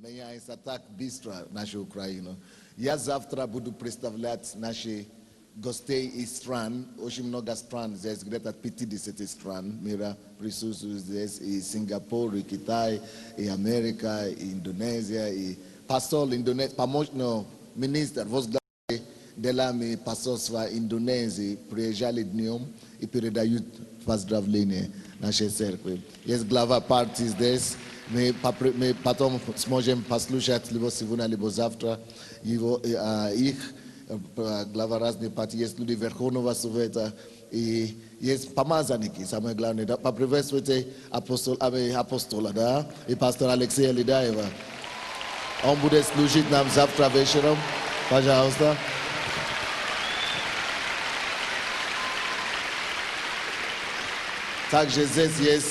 Меня jest tak bistro naszej Ukrainy. Ja завтра буду представлять наши гостей из стран, очень много стран, здесь где-то 50 стран мира присутствуют здесь, и Сингапур, и Китай, и Америка, и Индонезия, и посол Индонезии, помощный министр, возглавляющий делами посольства Индонезии, приезжали днем и передают поздравления нашей церкви. Есть глава партии здесь, мы потом сможем послушать либо сегодня, либо завтра их глава разных партий, есть люди Верховного Совета и есть помазанники, самое главное. Да? Поприветствуйте апостола, да? И пастора Алексея Лидаева. Он будет служить нам завтра вечером. Пожалуйста. Также здесь есть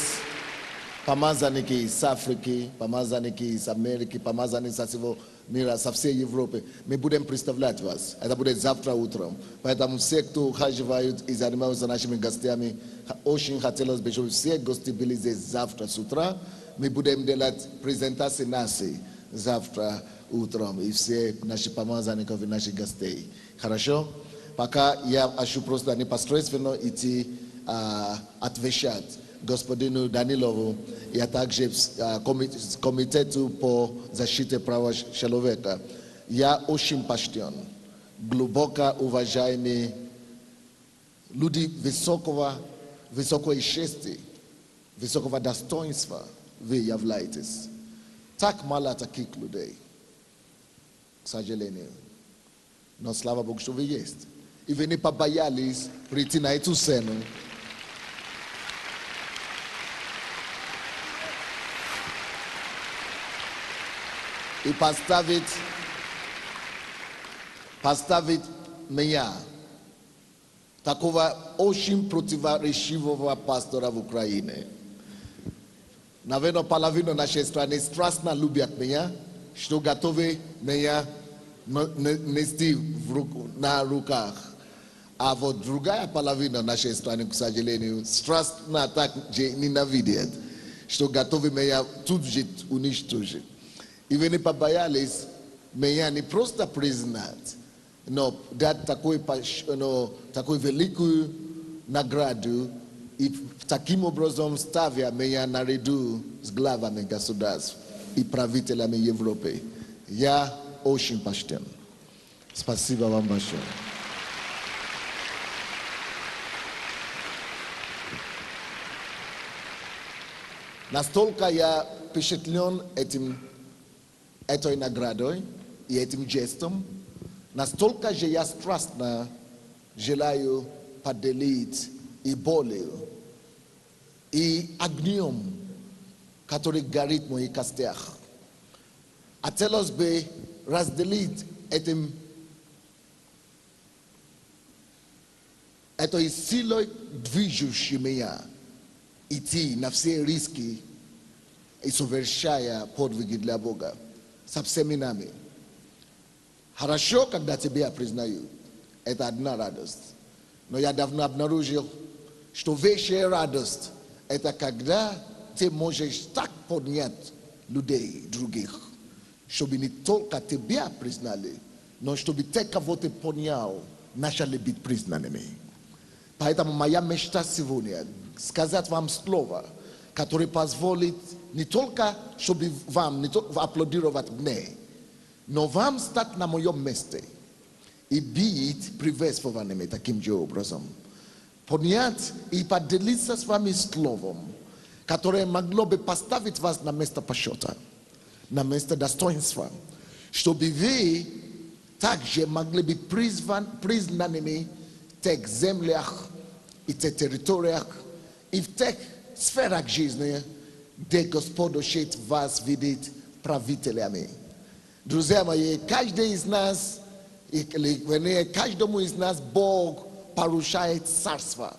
помазанники из Африки, помазанники из Америки, помазанники со всего мира, со всей Европы. Мы будем представлять вас. Это будет завтра утром. Поэтому все, кто ухаживают и занимаются нашими гостями, очень хотелось бы, чтобы все гости были здесь завтра с утра. Мы будем делать презентации нашей завтра утром. И все наши помазанников и наших гостей. Хорошо? Пока я хочу просто непосредственно идти отвечать господину Данилову и также комитету по защите прав человека. Я очень почтен, глубоко уважаемые люди высокой чести, высокого достоинства вы являетесь. Так мало таких людей, к сожалению. Но слава Богу, что вы есть. И вы не побоялись прийти на эту сцену и поставить меня, такого очень противоречивого пастора в Украине. Наверное, половина нашей страны страстно любят меня, что готовы меня нести на руках. А вот другая половина нашей страны, к сожалению, страстно так же ненавидят, что готовы меня тут же уничтожить. И вы не побоялись меня не просто признать, но дать такую великую награду и таким образом ставя меня наряду с главами государств и правителями Европы. Я очень почтен. Спасибо вам большое. Настолько я впечатлен этой наградой и этим жестом, настолько же я страстно желаю поделить и болью, и огнем, который горит в моих костях. Хотелось бы разделить этой силой, движущей меня, идти на все риски и совершая подвиги для Бога со всеми нами. Хорошо, когда тебя признают. Это одна радость. Но я давно обнаружил, что высшая радость – это когда ты можешь так поднять людей других, чтобы не только тебя признали, но чтобы те, кого ты поднял, начали быть признанными. Поэтому моя мечта сегодня – сказать вам слово, которое позволит не только, чтобы вам не только аплодировать мне, но вам стать на моем месте и быть приветствованными таким же образом. Поднять и поделиться с вами словом, которое могло бы поставить вас на место почета, на место достоинства, чтобы вы также могли быть признанными в тех землях и тех территориях и в тех сферах жизни, где Господь хочет вас видеть правителями. Друзья мои, каждый из нас, каждому из нас Бог поручает царство.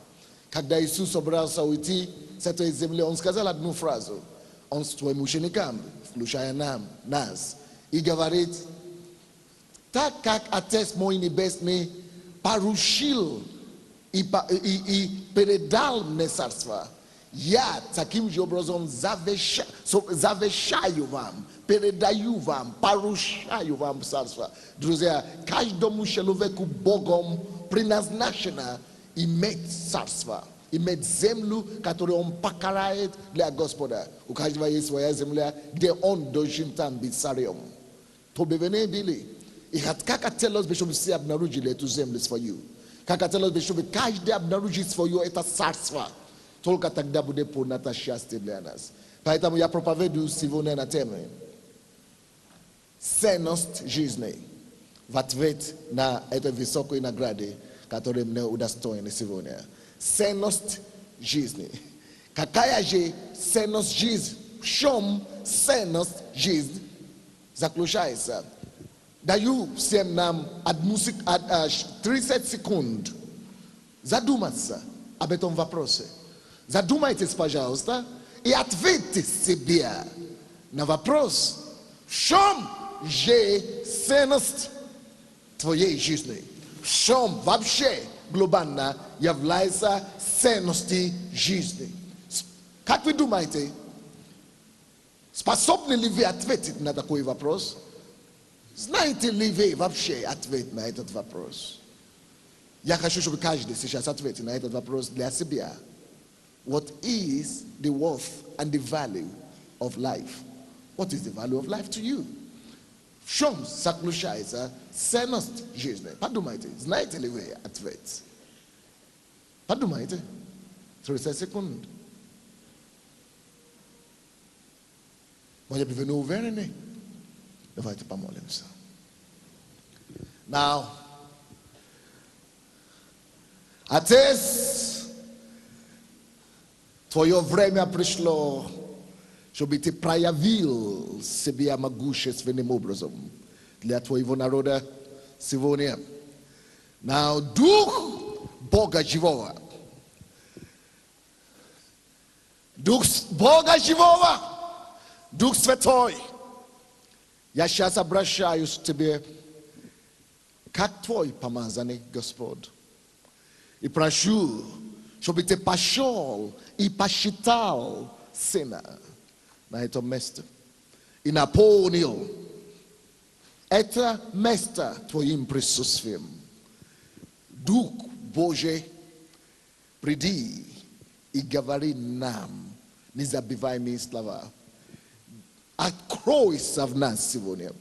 Когда Иисус собрался уйти с этой земли, Он сказал одну фразу. Он своим ученикам, включая нас, и говорит: так как Отец мой Небесный поручил и передал мне царство, Ja takim jobrozon zaveshayu wam, peredayu wam, parushayu wam sarstva. Druzia, każdomu szeloweku Bogom prinaznaczona i mieć sarstva. I mieć zemlu, które on pakaraje dla Gospoda. U każdego jest swoja zemля, gdzie on dojdzie tam być sarium. To by nie byli. I kaka tell us, byśmy się obnarudzili tu zemlę swoją. Kaka tell us, byśmy każdy obnarudził swoją eta sarstva. Tylko тогда буде повнота счастья для нас. Поэтому я проповедую сегодня на тему ценность жизни в ответ на эту высокую награду, которую мне удостоена сегодня. Ценность жизни. Какая же ценность жизни? В чем ценность жизни заключается? Даю всем нам 30 секунд задуматься об этом вопросе. Задумайтесь, пожалуйста, и ответьте себе на вопрос, в чем же ценность твоей жизни? В чем вообще глобально является ценностью жизни? Как вы думаете, способны ли вы ответить на такой вопрос? Знаете ли вы вообще ответ на этот вопрос? Я хочу, чтобы каждый сейчас ответил на этот вопрос для себя. What is the worth and the value of life? What is the value of life to you? В чем заключается ценность жизни? Подумайте, знаете ли вы ответ? Подумайте. 30 секунд. Может быть, вы не уверены? Давайте помолимся. Now, Отец, Твое время пришло, чтобы ты проявил себя могущественным образом для Твоего народа сегодня. Now, Дух Бога Живого, Дух Бога Живого, Дух Святой, я сейчас обращаюсь к Тебе, как Твой помазанник, Господь, и прошу, чтобы ты пошел и посчитал сына на этом месте и наполнил это место Твоим присутствием. Дух Божий, приди и говори нам незабываемые слова. Откройся в нас сегодня.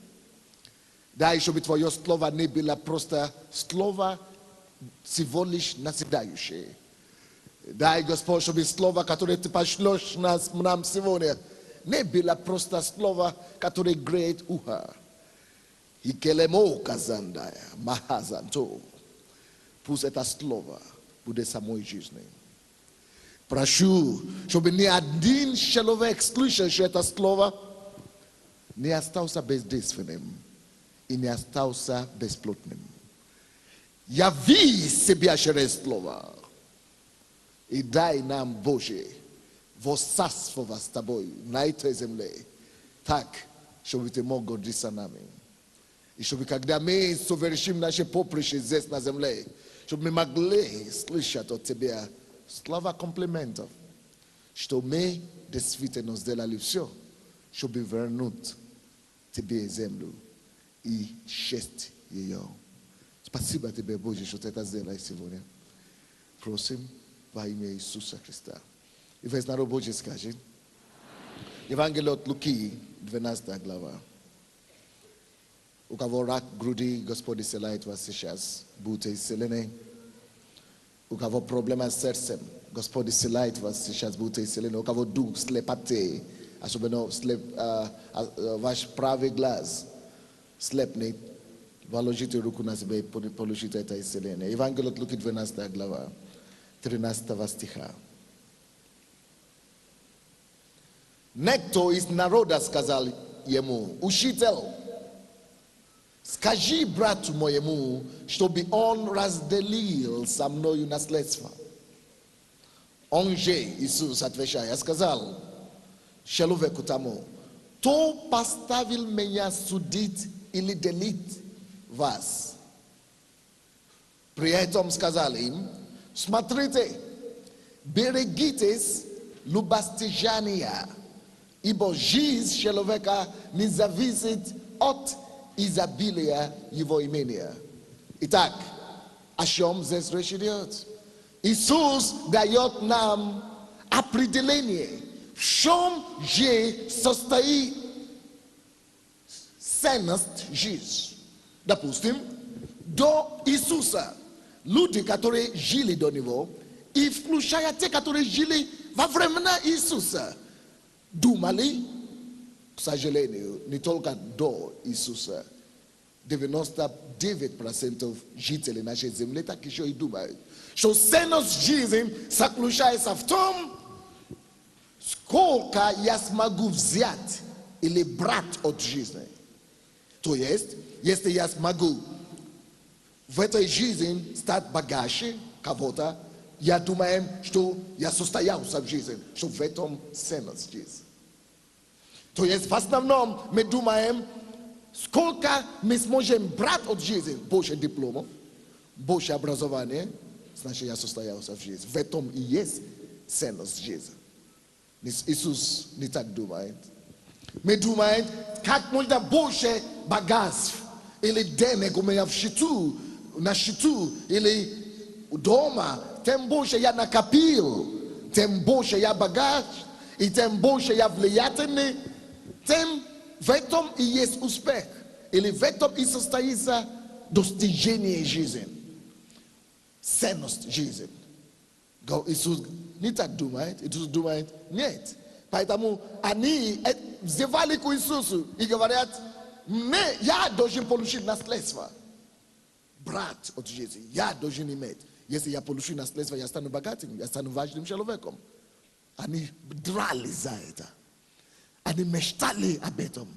Дай, чтобы Твое слово не было просто слово всего лишь назидающее. Дай, Господь, чтобы слово, которое Ты пошлешь нам сегодня, не было просто слово, которое греет ухо. И келемо казандая, махазанто. Пусть это слово будет самой жизнью. Прошу, чтобы ни один человек, слышащий это слово, не остался бездейственным и не остался бесплотным. Яви себя через слово. И дай нам, Боже, воцарствовать с Тобой на этой земле, так, чтобы Ты мог гордиться нами. И чтобы, когда мы совершим наше поприще здесь на земле, чтобы мы могли слышать от Тебя слова комплиментов, что мы действительно сделали все, чтобы вернуть Тебе землю и честь ее. Спасибо Тебе, Боже, что Ты это сделаешь сегодня. Просим во имя Иисуса Христа. И весь народ Божий скажет. Евангелие от Луки, 12 глава. У кого рак груди, Господь исцеляет вас сейчас. Будьте исцелены. У кого проблема с сердцем, Господь исцеляет вас сейчас. Будьте исцелены. У кого дух слепоты, особенно ваш правый глаз слепнет, положите руку на себя и получите это исцеление. Евангелие от Луки, 12 глава. 13 стиха. Некто из народа сказал ему: Учитель, скажи брату моему, чтобы он разделил со мною наследство. Он же, Иисус, отвечая, сказал человеку тому: кто поставил меня судить или делить вас? При этом сказал им: смотрите, берегитесь lubastijania. Ibo jiz sheloveka ni zavisit ot izabilia yivo imenia. Itak, ashom zes reshidiot. Isus dayot nam apridelenie. Shom je sostai senast jiz. Допустим, до Иисуса люди, которые жили до Него, и включая те, которые жили во времена Иисуса, думали, к сожалению, не только до Иисуса. 99% жителей нашей земли так еще и думают, что ценность жизни заключается в том, сколько я смогу взять или брать от жизни. То есть, если я смогу в этой жизни стать богаче кого-то, я думаю, что я состоялся в жизни, что в этом ценность жизни. То есть, в основном мы думаем, сколько мы сможем брать от жизни, больше дипломов, больше образования, значит, я состоялся в жизни. В этом и есть ценность жизни. Иисус не так думает. Мы думаем, как можно больше богатств или денег у меня на счету или дома, тем больше я накопил, тем больше я богат, и тем больше я влиятельный, тем в этом и есть успех. Или в этом и состоится достижение жизни, ценность жизни. Иисус не так думает, Иисус думает, нет. Поэтому они взывали к Иисусу и говорят, я должен получить наследство. Брат от жизни, я должен иметь. Если я получу наследство, я стану богатым, я стану важным человеком. Они дрались за это. Они мечтали об этом.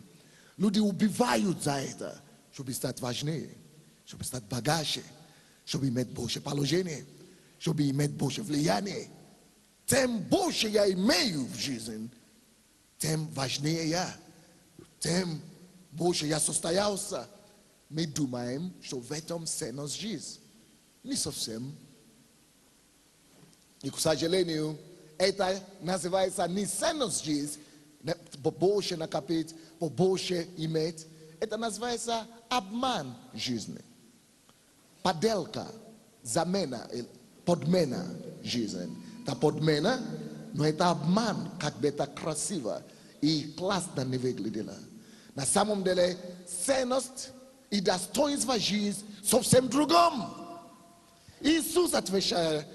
Люди убивают за это, чтобы стать важнее, чтобы стать богаче, чтобы иметь больше положения, чтобы иметь больше влияния. Тем больше я имею в жизни, тем важнее я, тем больше я состоялся. Мы думаем, что в этом ценность жизни. Не совсем. И, к сожалению, это называется не ценность жизни, побольше накопить, побольше иметь. Это называется обман жизни. Подделка, замена, подмена жизни. Это подмена, но это обман, как бы это красиво и классно не выглядело. На самом деле, ценность и достоинство жизни совсем другом. Иисус отвечает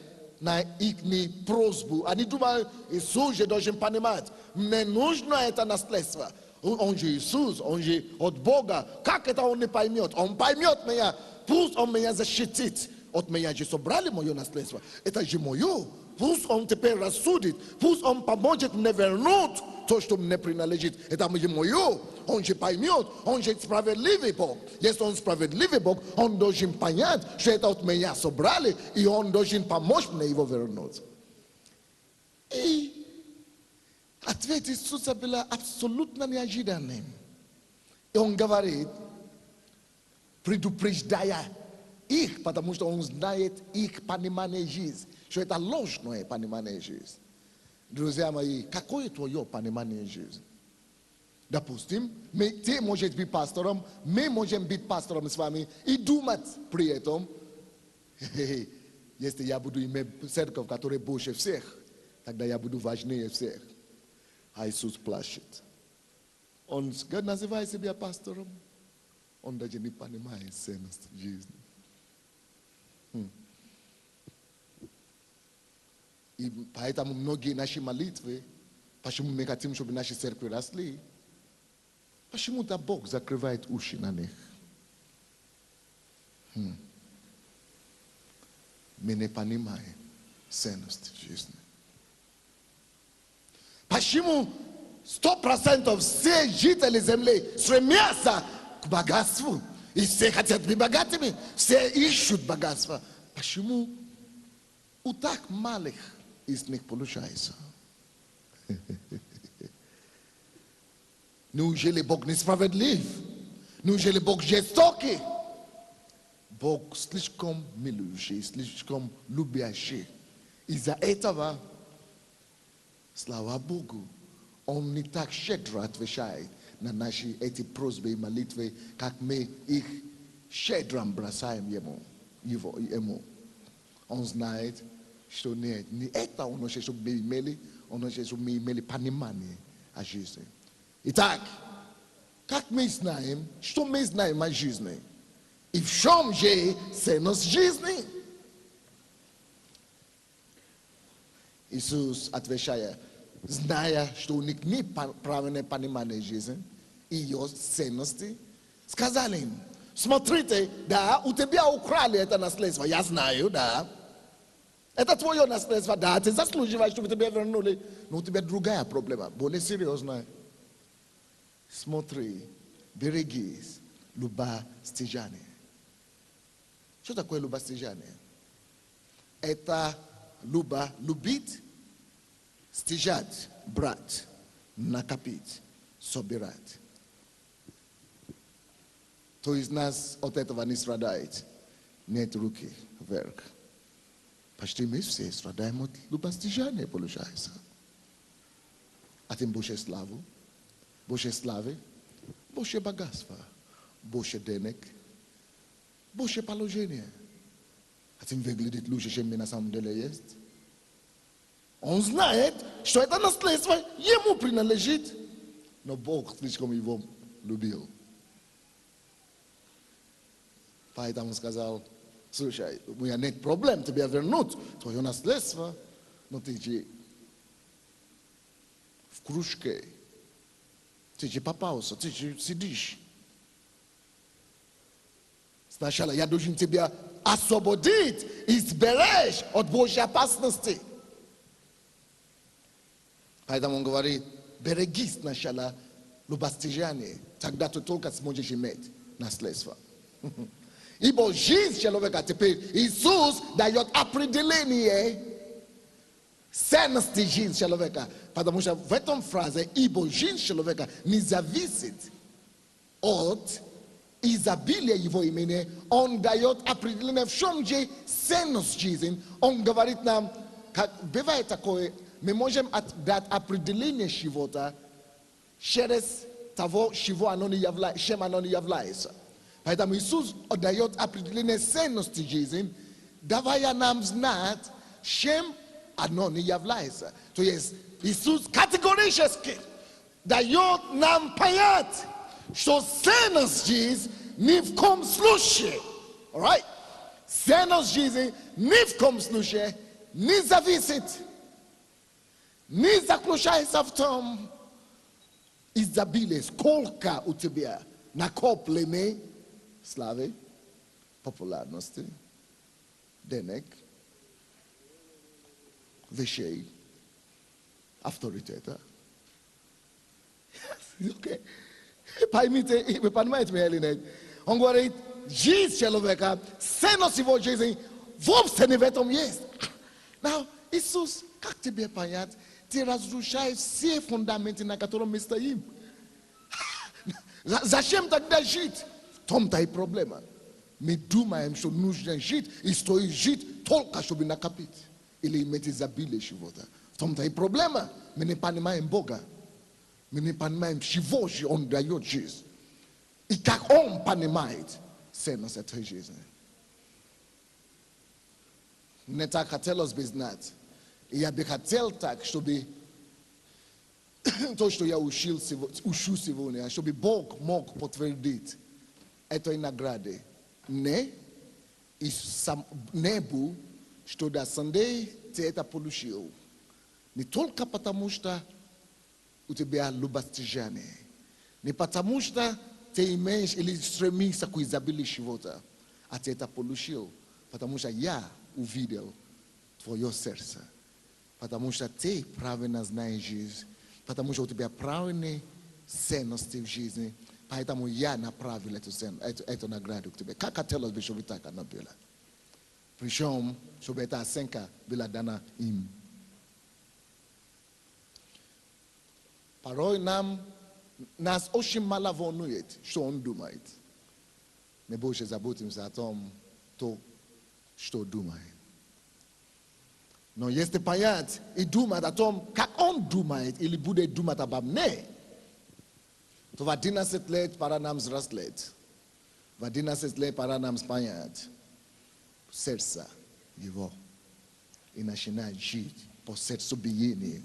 на их просьбу. Они думают, Иисус же должен понимать, мне нужно это наследство. Он же Иисус, он же от Бога. Как это он не поймет? Он поймет меня, пусть он меня защитит. От меня же собрали мое наследство. Это же мое. Пусть он теперь рассудит, пусть он поможет мне вернуть то, что мне принадлежит. Это же мое. Он же поймет, он же справедливый Бог. Если он справедливый Бог, он должен понять, что это от меня собрали, и он должен помочь мне его вернуть. И ответ Иисуса был абсолютно неожиданным. И он говорит, предупреждая их, потому что он знает их понимание жизни, что это ложное понимание жизни. Друзья мои, какое твое понимание жизни? Допустим, ты можешь быть пастором, мы можем быть пастором с вами и думать при этом, если я буду иметь церковь, которая больше всех, тогда я буду важнее всех. А Иисус плачет. Он называет себя пастором, он даже не понимает ценность жизни. И поэтому многие наши молитвы, почему мы хотим, чтобы наши церкви росли, почему-то Бог закрывает уши на них. Мы не понимаем ценность жизни. Почему 100% все жители земли стремятся к богатству? И все хотят быть богатыми, все ищут богатство. Почему у так малых из них получается? Неужели Бог несправедлив? Неужели Бог жестокий? Бог слишком милующий, слишком любящий. Из-за этого Слава Богу, Он не так щедро отвечает на наши эти просьбы и молитвы, как мы их щедро бросаем Ему. Он знает, что нет, не это Он хочет, чтобы мы имели, Он хочет, чтобы мы имели понимание о жизни. Итак, как мы знаем, что мы знаем о жизни? И в чем же ценность жизни? Иисус, отвечая, зная, что у них нет правильное понимание жизни и ее ценности, сказали им: смотрите, да, у тебя украли это наследство, я знаю, да. Это твое наследство, да, ты заслуживаешь, чтобы тебе вернули. Но у тебя другая проблема, более серьезная. Смотри, берегись, любостяжание. Что такое любостяжание? Это любить, стяжать, брать, накопить, собирать. Кто из нас от этого не страдает? Нет руки вверх. Почти мы все страдаем от любостяжания, получается. А тем больше славы, больше богатства, больше денег, больше положения. А тем выглядит лучше, чем мы на самом деле есть. Он знает, что это наследство ему принадлежит, но Бог слишком его любил. Поэтому сказал: слушай, у меня нет проблем тебе вернуть твое наследство, но ты же в кружке, ты же попался, ты же сидишь. Сначала я должен тебя освободить, изберечь от Божьей опасности. Поэтому он говорит: берегись сначала любостяжания, тогда ты только сможешь иметь наследство. Ибо жизнь человека, теперь Иисус дает определение ценности жизни человека. Потому что в этом фразе «ибо жизнь человека не зависит от изобилия его имени», он дает определение, в чем же ценность жизни. Он говорит нам, как бывает такое, мы можем дать определение чего-то через того, чем оно не является. Поэтому Иисус дает определение ценности жизни, давая нам знать, чем оно не является. То есть Иисус категорически дает нам понять, что ценность жизни ни в коем случае, right? Ценность жизни ни в коем случае не зависит, не заключается в том изобилие, сколько у тебя накоплены славы, популярности, денег, вещей, авторитета. Okay. Поймите, вы понимаете меня или нет? Он говорит, жизнь человека, ценность его жизни вовсе не в этом есть. Now, Иисус, как тебе понять? Ты разрушаешь все фундаменты, на котором мы стоим. Зачем тогда жить? В том-то и проблема. Мы думаем, что нужно жить, и стоит жить только чтобы накопить. Или иметь изобилие чего-то. В том-то и проблема. Мы не понимаем Бога. Мы не понимаем, чего же Он дает жизнь. И как Он понимает ценность этой жизни. Не так хотелось бы знать. И я бы хотел так, чтобы то, что я учу сегодня, чтобы Бог мог подтвердить этой награды. Не небу, что до Sunday ты это получил. Не только потому, что у тебя любостяжание. Не потому, что ты имеешь или стремишься к изобилию чего-то, а ты это получил. Потому что я увидел твое сердце. Потому что ты правильно знаешь жизнь. Потому что у тебя правильные ценности в жизни. Поэтому я направил эту награду к тебе. Как хотелось бы, чтобы так оно было. Причем, чтобы эта оценка была дана им. Порой нас очень мало волнует, что он думает. Мы больше заботимся о том, что думает. No este payat, e dumat atom, kak on dumat, ili bude dumat abamne. To vadina setlet paranams raslet. Vadina setlet paranams payat. Sersa, yivo. Inashina jit, po serso biyini.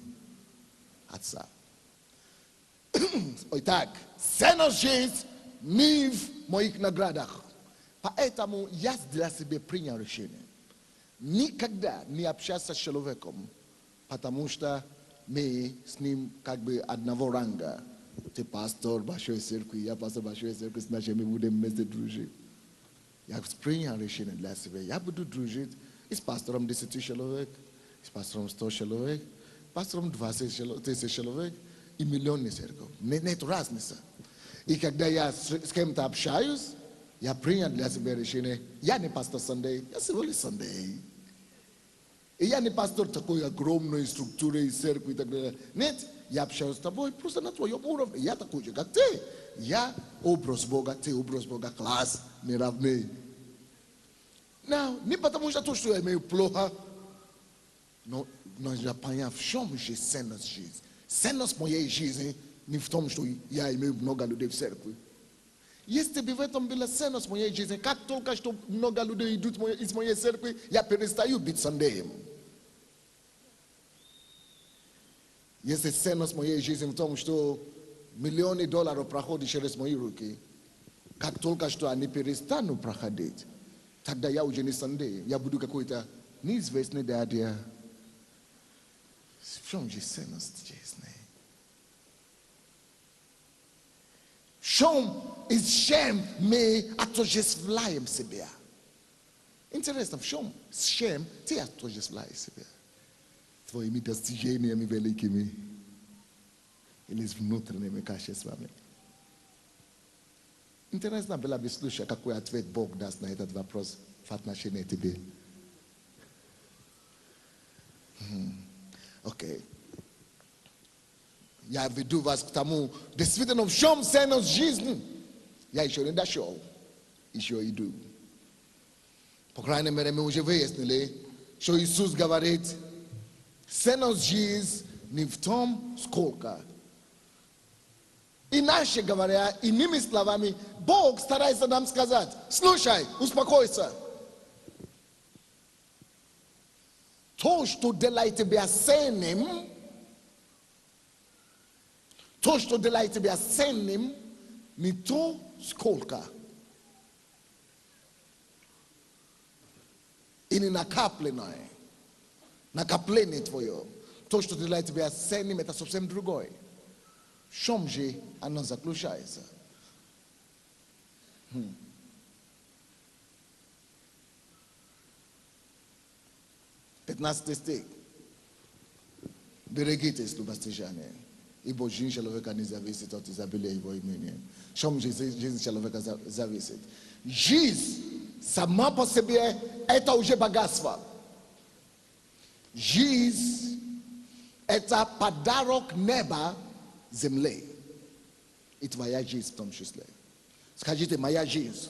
Atsa. Oitak, senos jit, niv moik nagradach. Поэтому я для себя принял решение. Никогда не общаться с человеком, потому что мы с ним как бы одного ранга. Ты пастор большой церкви, я пастор большой церкви, значит мы будем вместе дружить. Я принял решение для себя. Я буду дружить и с пастором 10 человек, и с пастором 100 человек, пастором 20 тысяч человек и миллионный церковь. Нет разницы. И когда я с кем-то общаюсь, я принял для себя решение, я не пастор Sunday, я всего лишь Sunday. И я не пастор такой огромной структуры и церкви и так далее. Нет, я общаюсь с тобой просто на твоем уровне. Я такой же, как ты. Я образ Бога, ты образ Бога, класс, мы равны. Но не потому что то, что я имею плохо, но я понял, в чем же ценность жизни. Ценность моей жизни не в том, что я имею много людей в церкви. Если бы в этом была ценность моей жизни, как только что много людей идут из моей церкви, я перестаю быть Сандеем. Если ценность моей жизни в том, что миллионы долларов проходят через мои руки, как только что они перестанут проходить, тогда я уже не Сандей, я буду какой-то неизвестный дядя. В чем же ценность жизни? В чем мы отождествляем себя? Интересно, в чем с чем ты отождествляешь себя? Твоими достижениями великими или с внутренними качествами? Интересно было бы слушать, какой ответ Бог даст на этот вопрос в отношении тебе. Окей. Я веду вас к тому, действительно, в чем ценность жизни. Я еще не дошел, еще иду. По крайней мере, мы уже выяснили, что Иисус говорит, ценность жизни не в том, сколько. Иначе говоря, иными словами, Бог старается нам сказать, слушай, успокойся. То, что делает тебя ценным, то, что делает тебя ценным, не то, сколько. И не накопленное. Накопление твое. То, что делает тебя ценным, это совсем другое. В чем же оно заключается? 15 стих. Берегитесь, любостяжане, ибо жизнь человека не зависит от изобилия его имения. В чем жизнь человека зависит? Жизнь сама по себе это уже богатство. Жизнь это подарок неба земле. И твоя жизнь в том числе. Скажите, моя жизнь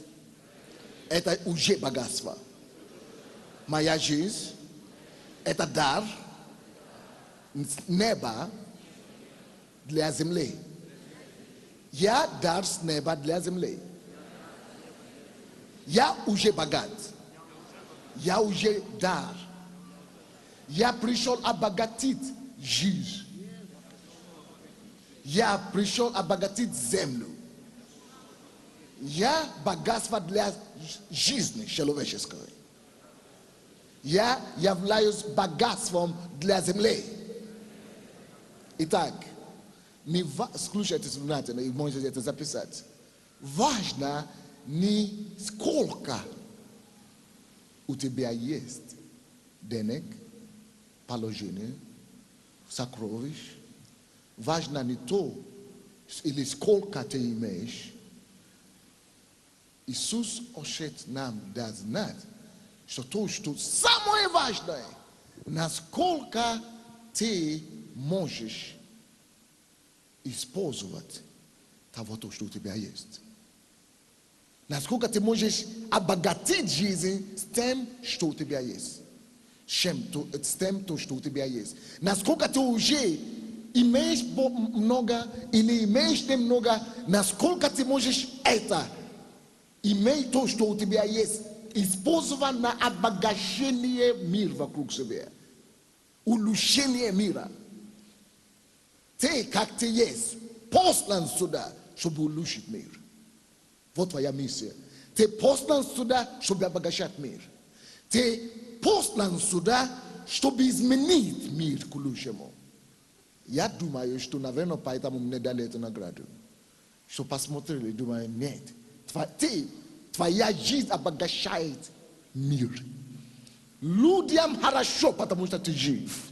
это уже богатство. Моя жизнь это дар неба для земли. Я дар с неба для земли. Я уже богат. Я уже дар. Я пришел обогатить жизнь. Я пришел обогатить землю. Я богатство для жизни человеческой. Я являюсь богатством для земли. Итак, слушайте внимательно, и можете это записать. Важно не сколько у тебя есть денег, положения, сокровищ. Важно не то, или сколько ты имеешь. Иисус хочет нам дать знать, что то, что самое важное, насколько ты можешь использовать того, что у тебя есть. Насколько ты можешь обогатить жизнь с тем, что у тебя есть. Stem to что у тебя есть. Насколько ты уже имеешь много или имеешь немного, насколько ты можешь это иметь то, что у тебя есть, использовать на обогащение мира вокруг себя, улучшение мира. Ты, как ты есть, послан сюда, чтобы улучшить мир. Вот твоя миссия. Ты послан сюда, чтобы обогащать мир. Ты послан сюда, чтобы изменить мир к лучшему. Я думаю, что, наверное, поэтому мне дали эту награду. Что посмотрели, думаю, нет. Твоя жизнь обогащает мир. Людям хорошо, потому что ты жив.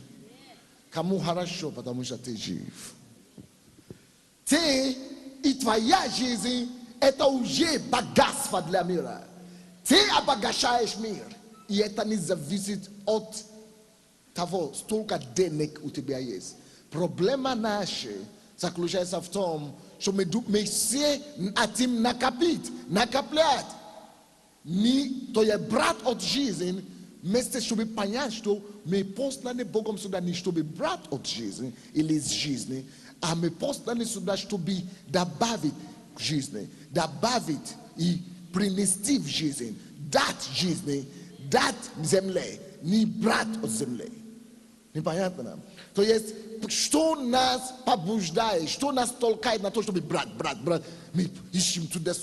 Кому хорошо, потому что ты жив. Ты и твоя жизнь – это уже богатство для мира. Ты обогащаешь мир. И это не зависит от того, столько денег у тебя есть. Проблема наша заключается в том, что мы все хотим накоплять. То есть брать от жизни, вместо чтобы понять, что мы посланы Богом сюда не чтобы брать от жизни или из жизни, а мы посланы сюда, чтобы добавить к жизни, добавить и принести в жизнь, дать жизни, дать земле, не брать от земли. Непонятно? То есть, что нас побуждает, что нас толкает на то, чтобы брать. Мы ищем туда,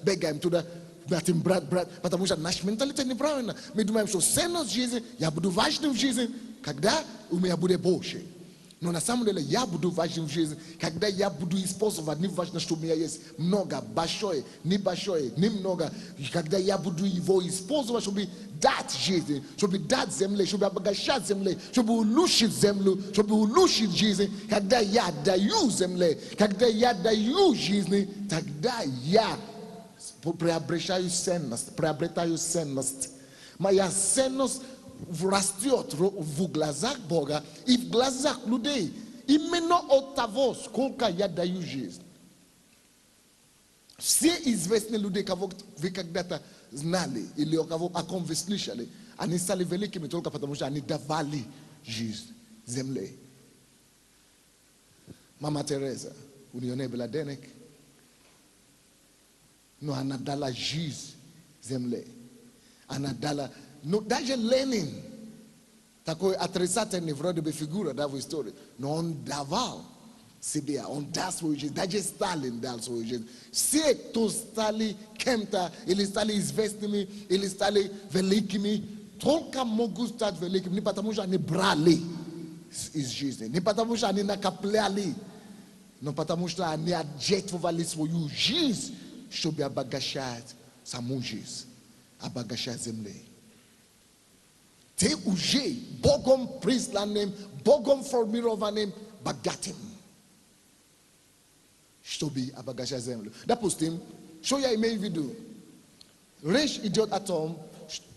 бегаем туда, хотим брать, потому что наш менталитет неправильно. Мы думаем, что ценность жизни, я буду важным в жизни, когда у меня будет больше. Но на самом деле я буду важным в жизни, когда я буду использовать, не важно, что у меня есть много, большое, немного, когда я буду его использовать, чтобы дать жизнь, чтобы дать земле, чтобы обогащать земле, чтобы улучшить землю, чтобы улучшить жизнь. Когда я даю земле, когда я даю жизни, тогда я приобретаю ценность. Моя ценность растет в глазах Бога и в глазах людей. Именно от того, сколько я даю жизнь. Все известные люди, кого вы когда-то знали или о ком вы слышали, они стали великими только потому, что они давали жизнь земле. Мама Тереза, у нее не было денег, но она дала жизнь земле. Она дала. Но даже Ленин, такой отрицательный вроде бы фигура, да, в истории, но он давал себя, он дал свою жизнь, даже Сталин дал свою жизнь. Все, кто стали кем-то, или стали известными, или стали великими, только могут стать великими, не потому что они брали из жизни, не потому что они накопляли, но потому что они отжертвовали свою жизнь, чтобы обогащать саму жизнь, обогащать землю. Ты уже Богом присланным, Богом формированным, богатым, чтобы обогащать землю. Допустим, что я имею в виду? Речь идет о том,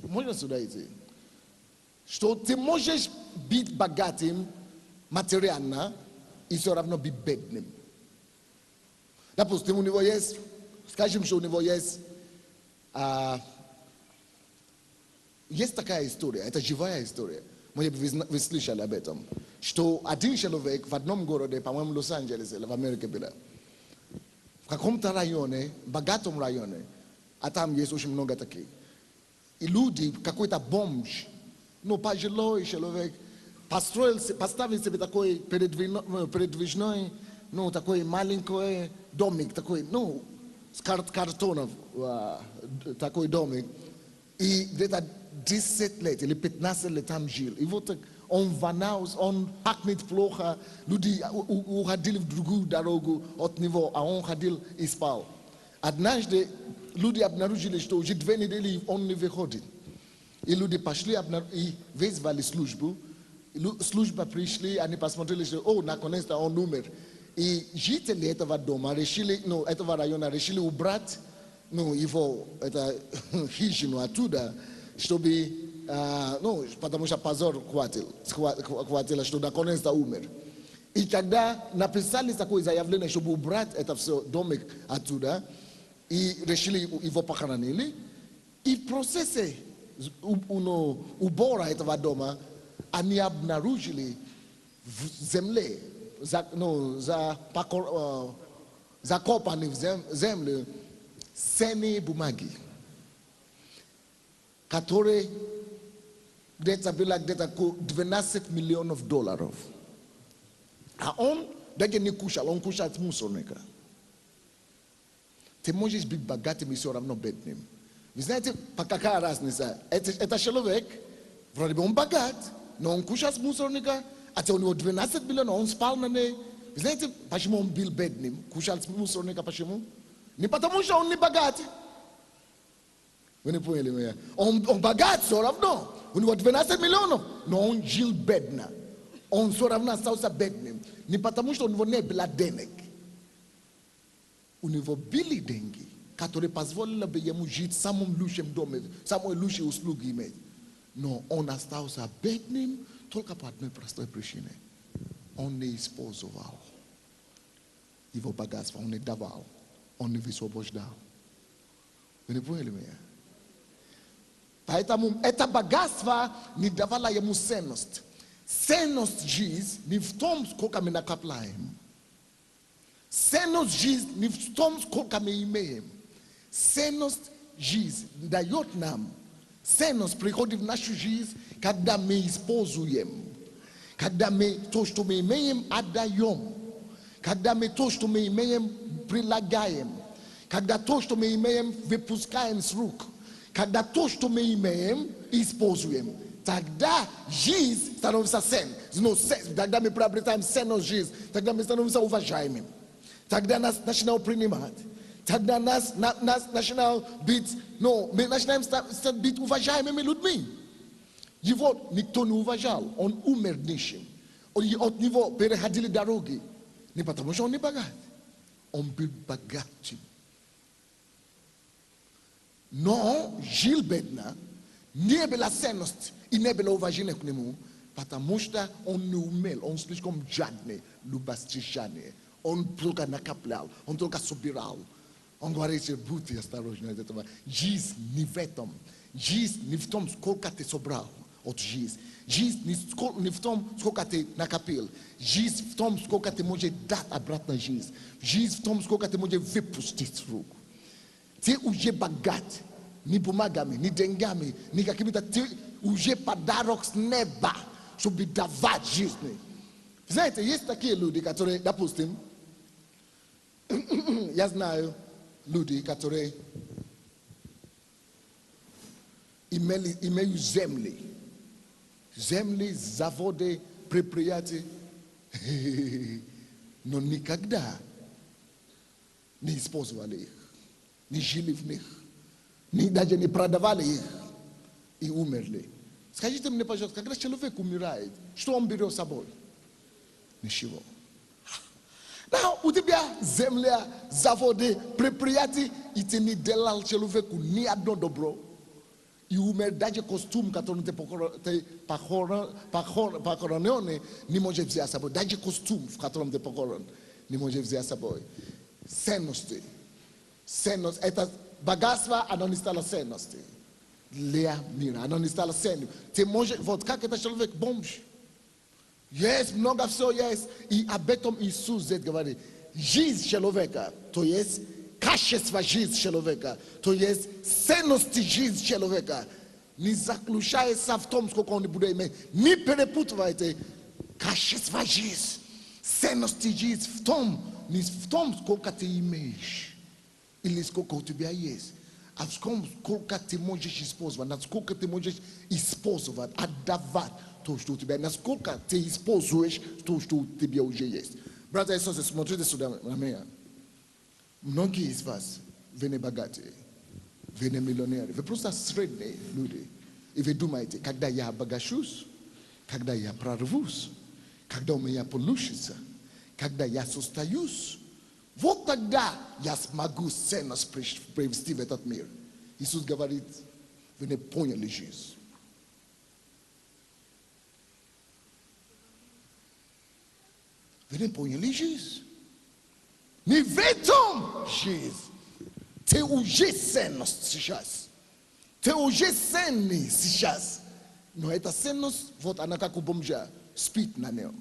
можно сюда идти, что ты можешь быть богатым материально и все равно быть бедным. Допустим, у него есть, скажем, что у него есть такая история, это живая история. Может быть, вы слышали об этом. Что один человек в одном городе, по-моему, Лос-Анджелесе, в Америке было, в каком-то районе, богатом районе, а там есть очень много таких. И люди, какой-то бомж, пожилой человек, поставил себе такой передвижной, такой маленький домик, такой, с картонов, такой домик. И где-то 10 лет или 15 лет там жил. И вот он вонял, он пахнет плохо. Люди уходили в другую дорогу от него, а он ходил и спал. Однажды люди обнаружили, что уже 2 недели он не выходит. И люди пошли и вызвали службу. Служба пришли, они посмотрели, что, наконец-то он умер. И жители этого дома решили, этого района решили убрать его, хижину оттуда, чтобы, потому что позор хватило, что наконец-то умер. И когда написали такое заявление, чтобы убрать это все, домик оттуда, и решили его похоронили, и в процессе u bora etava doma, ani abnarujili zemle, za kopani zemle, seni bumagi. Katore data bila data ko $12 million. A on dage ni kusha, on kusha tmusoneka. Te možeš biti bagati mi se ravno bednim. Vi znate pa kakva raznica? Eta človek, vradi bi on bagat, no on kuša s musорника, a te on ima 12 miliona, on spal na ne. Vi znate pa čemu on bil bednim? Kušal s musорника pa čemu? Не потому что он не богат. Вы не поняли меня? Он богат все равно. У него 12 миллионов, но он жил бедно. Он все равно остался бедным. Не потому что у него не было денег. У него были деньги, которые позволили бы ему жить в самом лучшем доме, в самой лучшей услуге иметь. Но он остался бедным только по одной простой причине. Он не использовал его богатство, он не давал, он не высвобождал. Вы не поняли меня? Поэтому это богатство не давало ему ценность. Ценность жизни не в том, сколько мы накопляем. Ценность жизни не в том, сколько мы имеем. Ценность жизни дает нам. Ценность приходит в нашу жизнь, когда мы используем. Когда мы то, что мы имеем, отдаем. Когда мы то, что мы имеем, прилагаем. Когда то, что мы имеем, выпускаем с рук. Когда то, что мы имеем, используем. Тогда жизнь становится ценной. Тогда мы приобретаем ценность жизни. Тогда мы становимся уважаемыми. Тогда нас начинают принимать. Тогда нас начинают быть, мы начинаем быть уважаемыми людьми. Его никто не уважал. Он умер нищим. От него переходили дороги. Не потому что он не богат. Он был богатым. Но жил бедно, не было ценности и не было уважения к нему, потому что он не умел, он слишком жадный, любостяжный. Он только накоплял, он только собирал. Он говорит, будьте осторожны от этого. Жизнь не в этом. Жизнь не в том, сколько ты собрал от жизни. Жизнь не в том, сколько ты накопил. Жизнь в том, сколько ты можешь дать обратно жизнь. Жизнь в том, сколько ты можешь выпустить с рук. Ты уже богат. Ни бумагами, ни деньгами, ни какими-то. Ты уже подарок с неба, чтобы давать жизнь. Знаете, есть такие люди, которые, допустим, я знаю люди, которые имеют земли. Земли, заводы, предприятия. Но никогда не использовали их. Не жили в них. Даже не продавали их. И умерли. Скажите мне, пожалуйста, когда человек умирает, что он берет с собой? Ничего. У тебя земля, заводы, предприятия, и ты не делал человеку ни одно добро. И умер даже костюм, который ты похоронен, не может взять с собой. Даже костюм, в котором ты похоронен, не может взять с собой. Ценности. Ценность. Это богатство, оно не стало ценностью. Для мира, оно не стало ценностью. Ты можешь, вот как это человек бомж. Есть много всего есть. И об этом Иисус говорит. Жизнь человека, то есть качество жизни человека, то есть ценности жизни человека, не заключается в том, сколько он будет иметь. Не перепутывайте качество жизни, ценности жизни в том, не в том, сколько ты имеешь, или сколько у тебя есть, а сколько ты можешь использовать, насколько ты можешь использовать, отдавать то, что у тебя, насколько ты используешь то, что у тебя уже есть. Братья и сестры, смотрите сюда на меня. Многие из вас, вы не богатые, вы не миллионеры, вы просто средние люди. И вы думаете, когда я обогащусь, когда я прорвусь, когда у меня получится, когда я состоюсь, вот тогда я смогу ценность привести в этот мир. Иисус говорит, вы не поняли жизнь. Вы не поняли жизнь. Не в этом жизнь. Ты уже ценность сейчас. te uje seni sichas. No eta senos vot anaka kubomja spit na neo.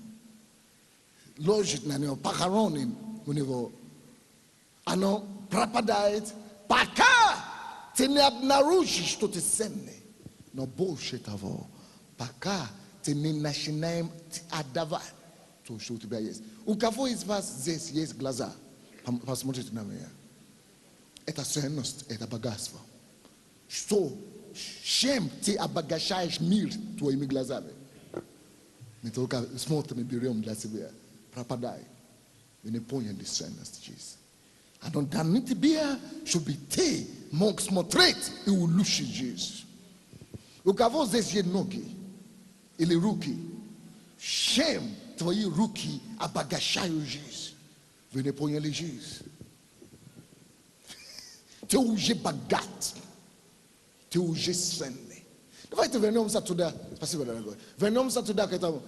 Logit na neo pakaroni univo. Ano prapadait paka tene abnarushi što te senne. No bullshit avo. Paka tene nashinaim adava. To show to be yes. Ukavo is vas zes yes glaza. Pas motet na meia. Eta senost eta bagasva. Što shem te abagashaish mir to imi glazave. Me toka smot me biriom glasibia. Prapadai. Vene ponha de senost Jesus. Anon daniti bia should be te monks motret e o lushi Jesus. Ukavo zes ye nogi. Ele ruki. Shem твои руки обогащают жизнь. Вы не поняли жизнь. Ты уже богат. Ты уже ценный. Давайте вернемся туда. Спасибо, дорогой. Вернемся туда, к этому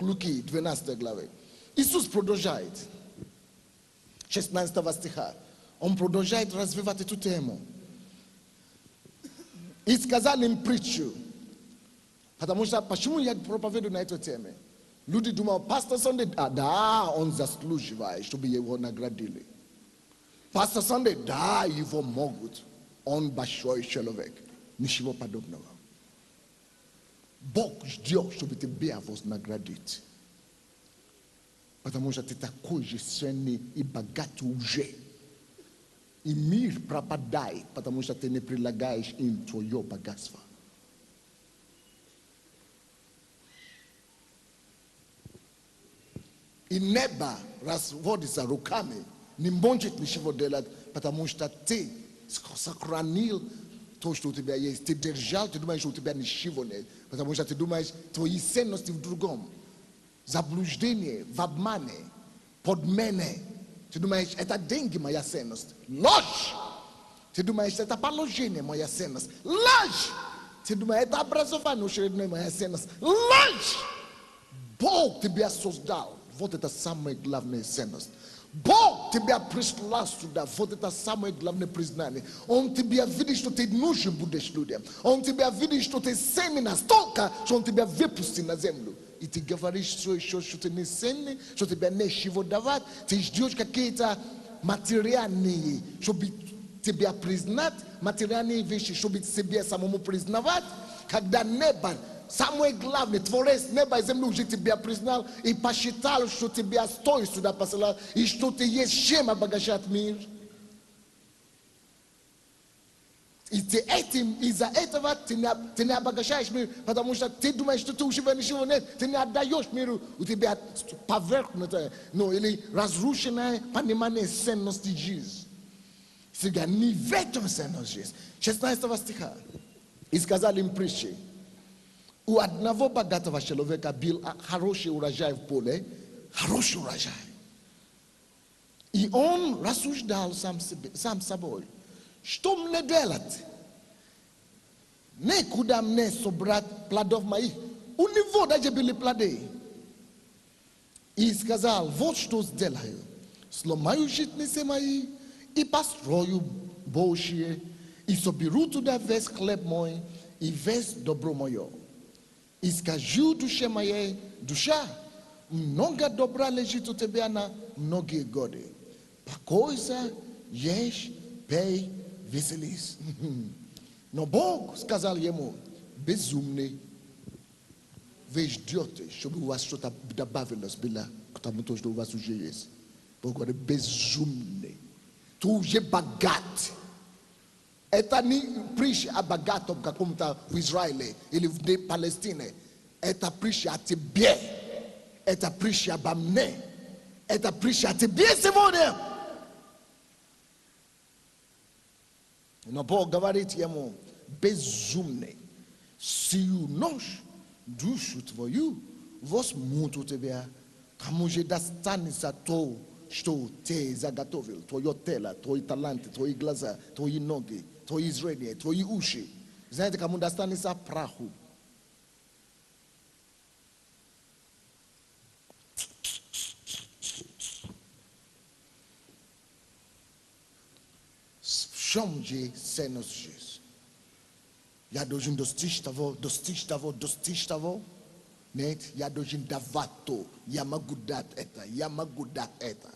Луки, 12 главы. Иисус продолжает. 16 стиха. Он продолжает развивать эту тему. И сказал им притчу. Потому что, почему я проповедую на эту тему? Люди думают, Пастор Sunday, да, он заслуживает, чтобы его наградили. Пастор Sunday, да, его могут. Он большой человек. Ничего подобного. Бог ждет, чтобы тебя вознаградить. Потому что ты такой же ценный и богатый уже. И мир пропадает, потому что ты не прилагаешь им твое богатство. И небо разводится руками, не может ничего делать, потому что ты сохранил то, что у тебя есть. Ты держал, ты думаешь, что у тебя ничего нет, потому что ты думаешь, твои ценности в другом. Заблуждение, в обмане, подмене. Ты думаешь, это деньги моя ценность. Ложь! Ты думаешь, это положение моя ценность. Ложь! Ты думаешь, это образование учредное моя ценность. Ложь! Бог тебя создал. Вот это самая главная ценность. Бог тебя прислал сюда. Вот это самое главное признание. Он тебя видит, что ты нужен будешь людям. Он тебя видит, что ты ценный настолько, что он тебя выпустит на землю. И ты говоришь все еще, что ты не ценный, что тебя нечего давать. Ты ждешь какие-то материальные, чтобы тебя признать, материальные вещи, чтобы себе самому признавать. Когда небо, самое главное, Творец неба и земли уже тебя признал и посчитал, что тебя стоит сюда посылать, и что ты есть чем обогащать мир. И ты этим, из-за этого ты не обогащаешь мир, потому что ты думаешь, что ты уже ничего нет, ты не отдаешь миру, у тебя поверхностное, ну, или разрушенное понимание ценности жизни. Сега не в этом ценность жизни. 16 стиха. И сказали им притчи. У одного богатого человека был хороший урожай в поле, хороший урожай. И он рассуждал сам собой. Что мне делать? Некуда мне собрать плодов моих. У него даже были плоды. И сказал, вот что сделаю. Сломаю житницы мои и построю большие, и соберу туда весь хлеб мой и весь добро мое. И скажу душе моей, душа, много добра лежит у тебя на многие годы. Покойся, ешь, пей, веселись. Но Бог сказал ему, безумный, вы ждете, чтобы у вас что-то добавилось было к тому, что у вас уже есть. Бог говорит, безумный. Ты уже богат. Это не притча о богатом каком-то в Израиле или в Палестине. Это притча о тебе. Это притча обо мне. Это притча о тебе сегодня. Но Бог говорит ему, безумный, сию ночь душу твою возьмут у тебя, кому же достанется то, что ты заготовил, твое тело, твои таланты, твои глаза, твои ноги, твои зрения, твои уши. Знаете, кому достанется праху? В чем же ценность жизни? Ja dojin dostich tavo. Net, ja dojin davato, yamagudat eta.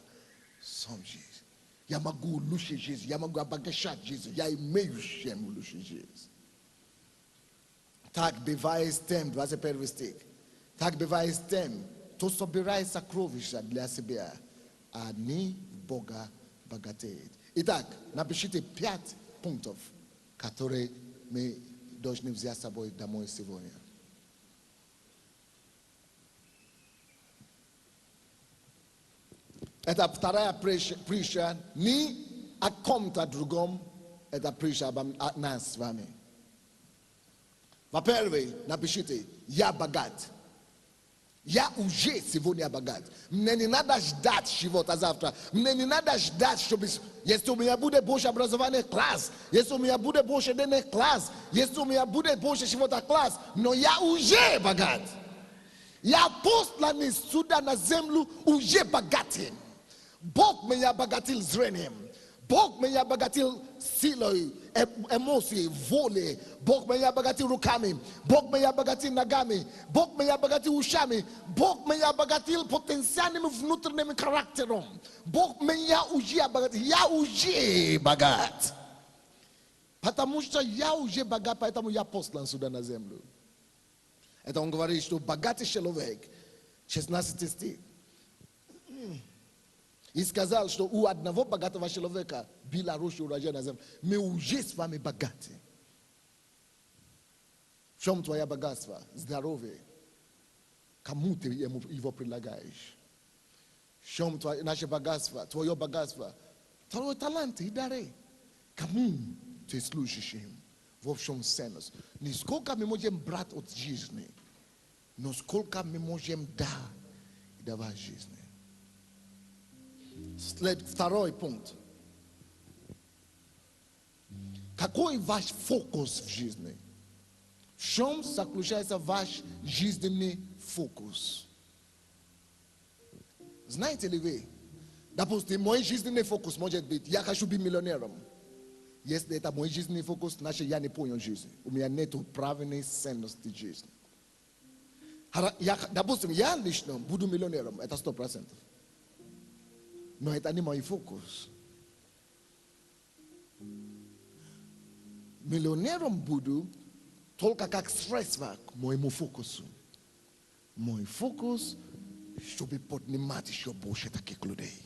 Som Jesus. Yamagu lushe Jesus, yamagu abagashat Jesus, ya meio shem lushe Jesus. Tak bewijs tem, was pervistik. Tak bewijs tem, to sobirai sakrovisha dla sebe. Ani Boga bagatet. Итак, напишите 5 пунктов, которые мы должны взять с собой домой сегодня. Это вторая притча не о ком-то другом, это притча о нас с вами. Во-первых, напишите, я богат. Я уже сегодня богат. Мне не надо ждать чего-то завтра. Мне не надо ждать, чтобы... Если у меня будет больше образования, класс. Если у меня будет больше денег, класс. Если у меня будет больше чего-то, класс. Но я уже богат. Я посланный сюда на землю уже богатым. Бог меня обогатил зрением. Бог меня обогатил силой, эмоцией, волей. Бог меня обогатил руками. Бог меня обогатил ногами. Бог меня обогатил ушами. Бог меня обогатил потенциальным внутренним характером. Бог меня уже обогатил. Я уже богат. Потому что я уже богат, поэтому я послан сюда на землю. Это он говорит, что богатый человек, 16 стих. И сказал, что у одного богатого человека была роща урожая на земле. Мы уже с вами богаты. В чем твое богатство? Здоровье. Кому ты его предлагаешь? В чем наше богатство? Твое богатство? Твой талант и дары. Кому ты служишь им? В общем ценность. Не сколько мы можем брать от жизни, но сколько мы можем давать жизни. Второй пункт. Какой ваш фокус в жизни? В чем заключается ваш жизненный фокус? Знаете ли вы, допустим, мой жизненный фокус может быть, я хочу быть миллионером. Если это мой жизненный фокус, значит я не понял жизнь. У меня нет правильной ценности жизни. Допустим, я лично буду миллионером, это 100%. Но это не мой фокус. Миллионером буду только как средство к моему фокусу. Мой фокус, чтобы поднимать еще больше таких людей.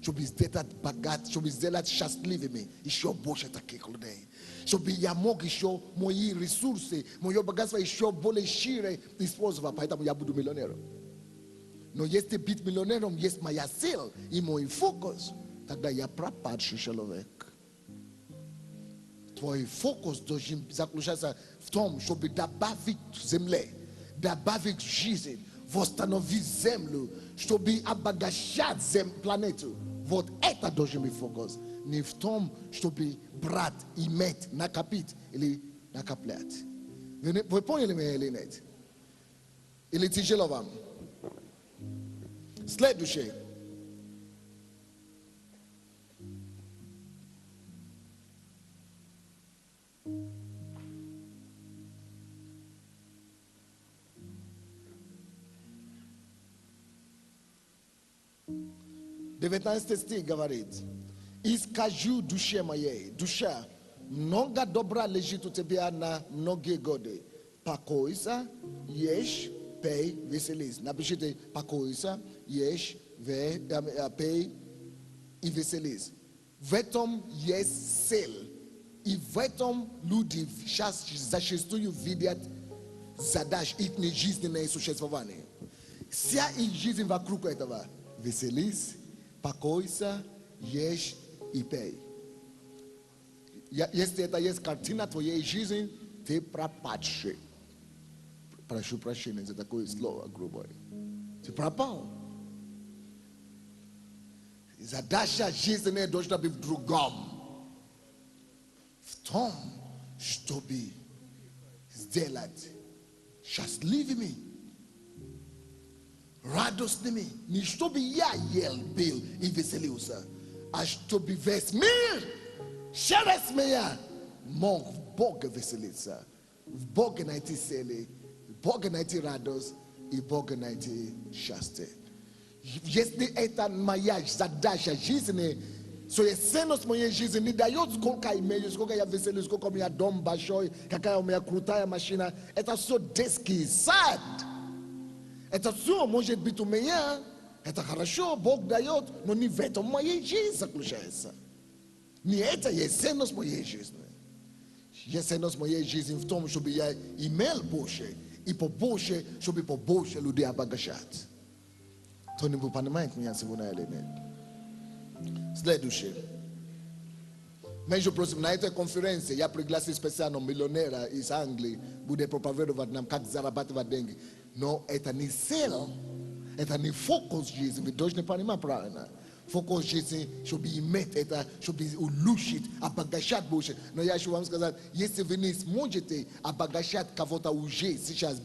Чтобы сделать богат, чтобы сделать счастливыми еще больше таких людей. Чтобы я мог еще мои ресурсы, мое богатство еще более шире использовать. Поэтому я буду миллионером. Но если быть миллионером есть моя цель и мой фокус, тогда я пропадший человек. Твой фокус должен заключаться в том, чтобы добавить земле, добавить жизнь, восстановить землю, чтобы обогащать планету. Вот это должен быть фокус. Не в том, чтобы брать, иметь, накопить или накоплять. Вы поняли меня или нет? Или тяжело вам? Следующее. Девятнадцатый стих говорит: «И скажу душе моей, душа, много добра лежит у тебя на многие годы. Покойся, ешь, пей, веселись». Напишите: покойся, ешь, пей и веселись. В этом есть цель. И в этом люди сейчас зачастую видят задач их жизненное существование. Вся их жизнь вокруг этого. Веселись, покойся, ешь и пей. Если это есть картина твоей жизни, ты пропадший. Прошу прощения за такое слово грубое. Ты пропал. Задача жизни должна быть в другом. В том, чтобы сделать счастливыми, радостными. Не чтобы я ел, пил и веселился, а чтобы весь мир через меня мог Boga veselitsa. Boga naiti sele. Boga naiti rados. I boga naiti shaste. Jesni etan mayaj zadasha jizne. So ye senos moye jizne da yot skolka imejo skolka ya veselu skolka mi adom bashoy kakaya mi akruta ya machina eta so deski sad. Eta so moje bitu meya eta хорошо Бог дает, но не в этом моей жизни заключается. Не это есть ценность моей жизни. Есть ценность моей жизни в том, чтобы я имел больше и побольше, чтобы побольше людей обогащать. Кто-нибудь понимает меня сегодня или нет? Следующее. Между прочим, на этой конференции я пригласил специально миллионера из Англии, будет проповедовать нам, как зарабатывать деньги. Но это не цель, это не фокус жизни, вы должны понимать правильно. Фокус жизни, чтобы иметь это, чтобы улучшить, обогащать больше. Но я еще вам сказал, если вы не сможете обогащать кого-то уже сейчас,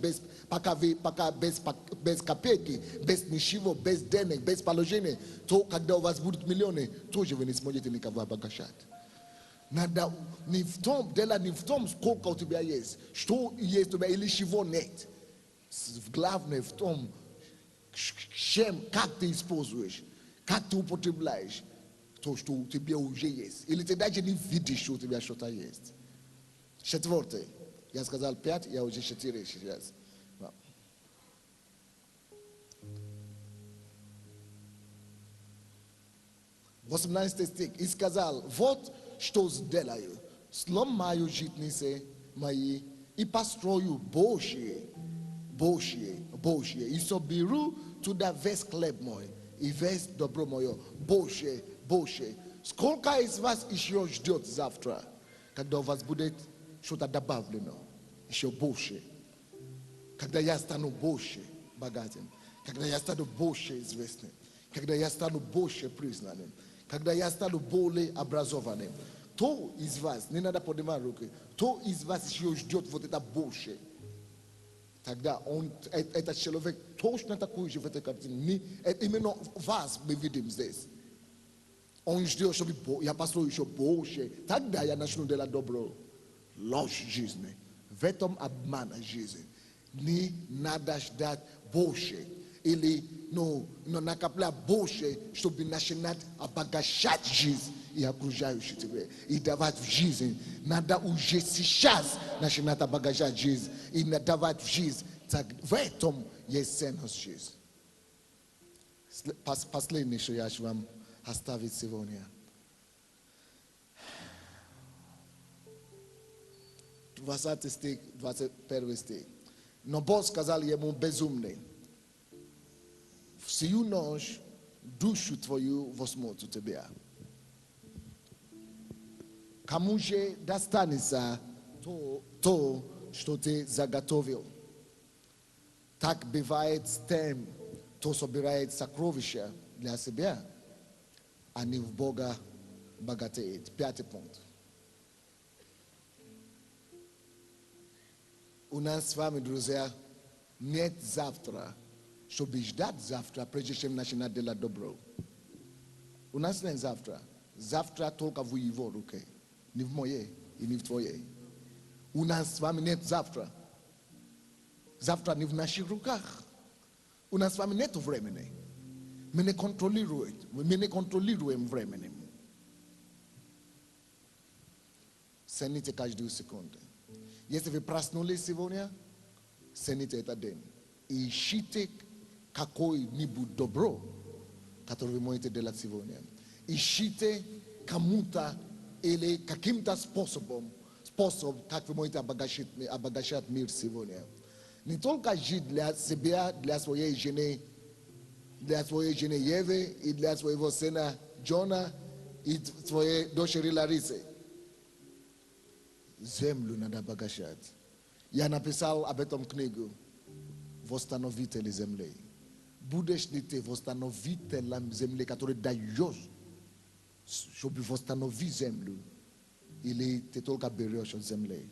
пока без копейки, без ничего, без денег, без положения, то когда у вас будут миллионы, тоже вы не сможете никого обогащать. Надо не в том, дело не в том, сколько у тебя есть, что есть у тебя или чего нет. Главное в том, чем, как ты используешь, как ты употребляешь то, что у тебя уже есть. Или ты даже не видишь, что у тебя что-то есть. Четвертое. Я сказал 5, я уже 4 сейчас. 18 стих. И сказал, вот что сделаю. Сломаю житницы мои и построю Божье. И соберу туда весь хлеб мой и весь добро мое. Божье. Сколько из вас еще ждет завтра, когда у вас будет что-то добавлено? Еще больше. Когда я стану больше богатым, когда я стану больше известным, когда я стану больше признанным, когда я стану более образованным, кто из вас, не надо поднимать руки, кто из вас еще ждет вот это больше? Тогда этот человек точно такой же в этой картине. Именно вас мы видим здесь. Он ждет, чтобы я построю еще больше. Тогда я начну делать добро. Ложь жизни. В этом обман жизни. Не надо ждать больше. Или накоплять больше, чтобы начинать обогащать жизнь и окружающих тебя. И давать в жизнь. Надо уже сейчас начинать обогащать жизнь. И давать в жизнь. Так в этом есть ценность жизни. Последнее, что я хочу вам оставить сегодня. 20 стих, 21 стих. Но Бог сказал ему безумный. В сию ночь душу твою возьмут у тебя. Кому же достанется то, что ты заготовил? Так бывает с тем, кто собирает сокровища для себя, а не в Бога богатеет. 5 пункт. У нас с вами, друзья, нет завтра, чтобы ждать завтра, прежде чем начинать делать добро. У нас нет завтра. Завтра только в его руке. Не в моей и не в твоей. У нас с вами нет завтра. Завтра не в наших руках. У нас с вами нет времени. Мы не контролируем временем. Цените каждую секунду. Если вы проснулись сегодня, цените этот день. И ищите какое-нибудь добро, которое вы можете делать сегодня. Ищите кому-то или каким-то способом, как вы можете обогащать мир сегодня. Не только жить для себя, для своей жены Евы и для своего сына Джона и своей дочери Ларисы. Землю надо обогащать. Я написал об этом книгу «Восстановители земли». Будешь ли ты восстановителем земли, который даешь, чтобы восстановить землю, или ты только берешь от земли?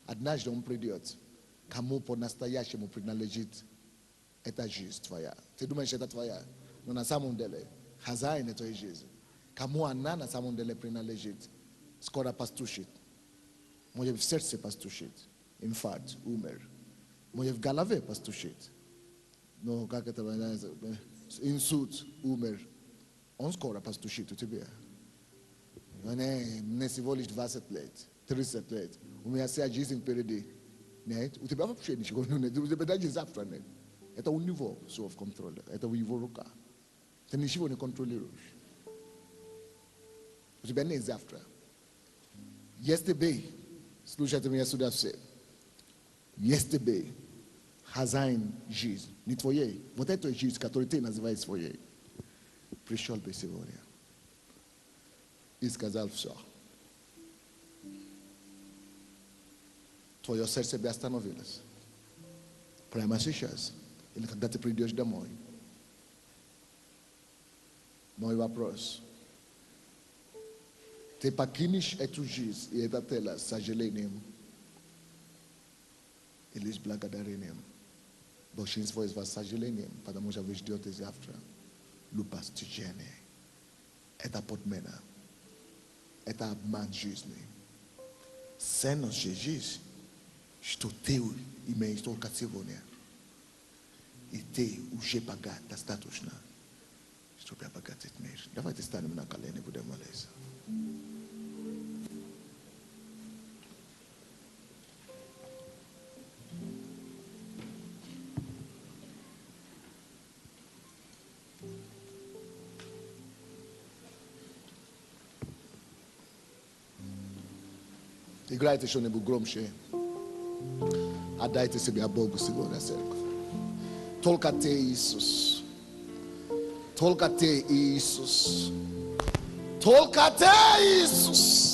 Однажды он придет, кому по-настоящему принадлежит эта жизнь твоя. Ты думаешь, это твоя? Но на самом деле, хозяин этой жизни. Кому она на самом деле принадлежит, скоро постучит. Может в сердце постучит, инфаркт, умер. Может в голове постучит. Но как это называется? Инсульт, умер. Он скоро постучит у тебя. Мне всего лишь 20 лет, 30 лет. У меня вся жизнь впереди. Нет, у тебя вообще ничего не нет. У тебя даже завтра нет. Это у него все в контроле. Это в его руках. Ты ничего не контролируешь. У тебя нет завтра. Yesterday, слушайте меня сюда все. Yesterday, хозяин жизни, не твоей. Вот эту жизнь, которую ты называешь своей. Пришел бы сегодня и сказал все. Твое сердце бы остановилось. Прямо сейчас. Или когда ты придешь домой. Мой вопрос. Ты покинешь эту жизнь и это тело с сожалением или с благодарением. Большинство из вас с сожалением, потому что вы ждете завтра. Любостяжение. Это подмена. Это обман жизни. Ценность жизни, что ты имеешь только сегодня. И ты уже богат достаточно, чтобы обогатить мир. Давайте станем на колени и будем молиться. Играйте что-нибудь громче. Отдайте себя Богу сегодня, церковь. Только ты, Иисус. Только ты, Иисус. Только ты, Иисус.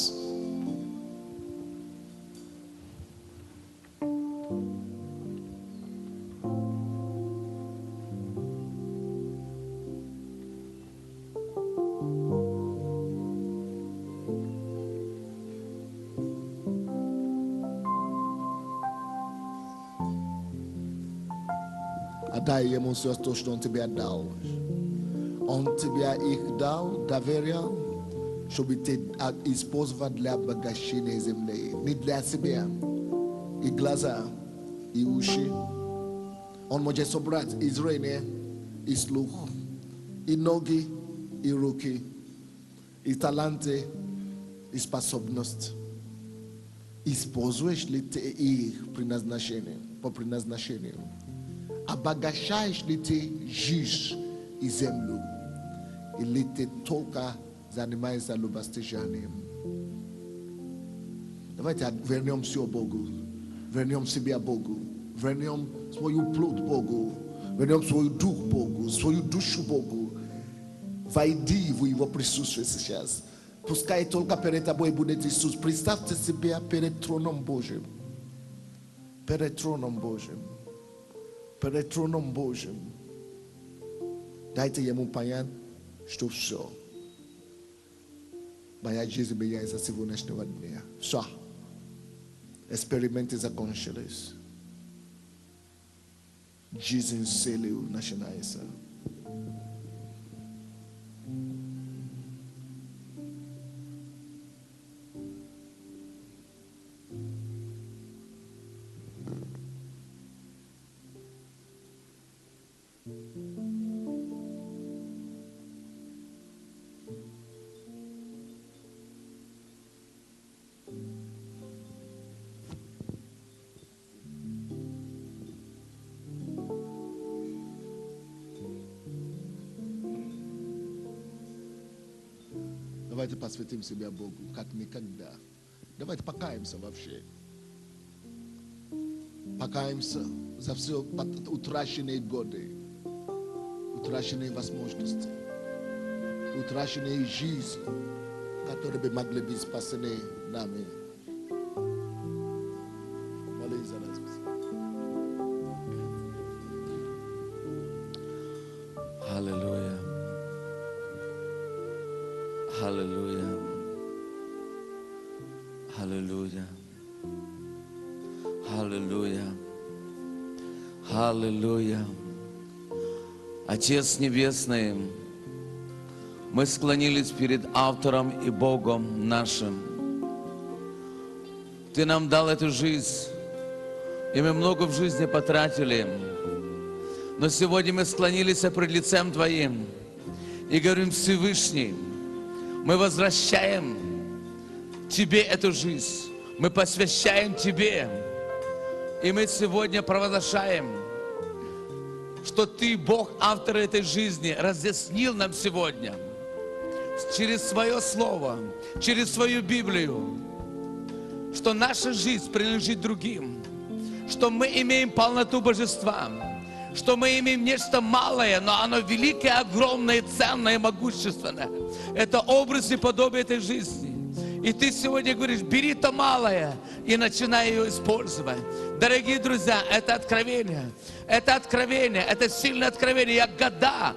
Отдай ему все то, что он тебе дал. Он тебе их дал, доверял, чтобы ты использовал для обогащения земли. Не для себя. И глаза, и уши. Он может собрать и зрение, и слух, и ноги, и руки, и таланты, и способность. Используешь ли ты их по предназначению? Обогащаешь ли ты жизнь и землю? Или ты только занимаешься любостяжанием? Давайте вернем все Богу. Вернем себя Богу. Вернем свою плоть Богу. Вернем свой дух Богу. Свою душу Богу. Войди в его присутствие сейчас. Пускай только перед тобой будет Иисус. Представьте себя перед троном Божьим. Перед троном Божьим. Перед троном Божьим. Дайте ему понять, что все. Моя жизнь меняется с сегодняшнего дня. Все. Эксперименты закончились. Жизнь целью начинается. Давайте посвятим себя Богу, как никогда. Давайте покаемся вообще. Покаемся за все утраченные годы, утраченные возможности, утраченные жизни, которые бы могли быть спасены нами. Молись за нас. Аллилуйя. Аллилуйя. Аллилуйя. Аллилуйя. Аллилуйя. Отец Небесный, мы склонились перед автором и Богом нашим. Ты нам дал эту жизнь, и мы много в жизни потратили. Но сегодня мы склонились пред лицем Твоим и говорим: Всевышний, мы возвращаем Тебе эту жизнь, мы посвящаем Тебе. И мы сегодня провозглашаем, что Ты, Бог, автор этой жизни, разъяснил нам сегодня через Свое Слово, через Свою Библию, что наша жизнь принадлежит другим, что мы имеем полноту Божества, что мы имеем нечто малое, но оно великое, огромное, ценное, могущественное. Это образ и подобие этой жизни. И ты сегодня говоришь: бери то малое и начинай ее использовать. Дорогие друзья, это откровение, это сильное откровение. Я года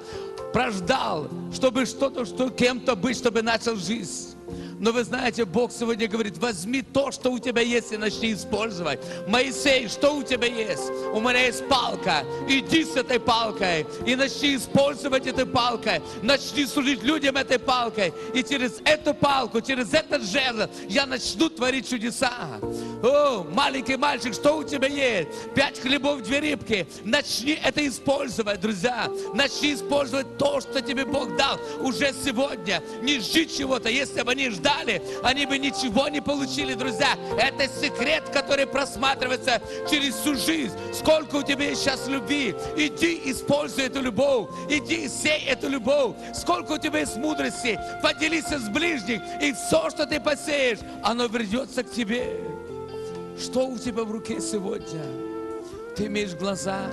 прождал, чтобы что-то, кем-то быть, чтобы начал жизнь. Но вы знаете, Бог сегодня говорит: возьми то, что у тебя есть, и начни использовать. Моисей, что у тебя есть? У меня есть палка. Иди с этой палкой и начни использовать этой палкой. Начни служить людям этой палкой. И через эту палку, через этот жезл я начну творить чудеса. О, маленький мальчик, что у тебя есть? 5 хлебов, 2 рыбки. Начни это использовать, друзья. Начни использовать то, что тебе Бог дал уже сегодня. Не жди чего-то. Если бы они ждали, они бы ничего не получили, друзья. Это секрет, который просматривается через всю жизнь. Сколько у тебя есть сейчас любви. Иди, используй эту любовь. Иди, сей эту любовь. Сколько у тебя есть мудрости. Поделись с ближним. И все, что ты посеешь, оно вернется к тебе. Что у тебя в руке сегодня? Ты имеешь глаза,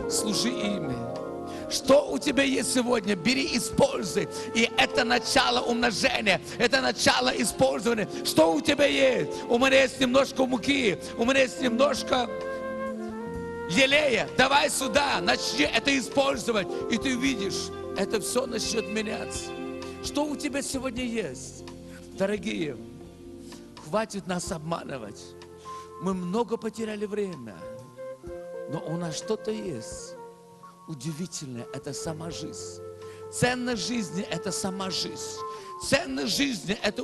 служи ими. Что у тебя есть сегодня? Бери, используй. И это начало умножения, это начало использования. Что у тебя есть? У меня есть немножко муки, у меня есть немножко елея. Давай сюда, начни это использовать. И ты видишь, это все начнет меняться. Что у тебя сегодня есть? Дорогие, хватит нас обманывать. Мы много потеряли время, но у нас что-то есть удивительное. Это сама жизнь. Ценность жизни – это сама жизнь. Ценность жизни – это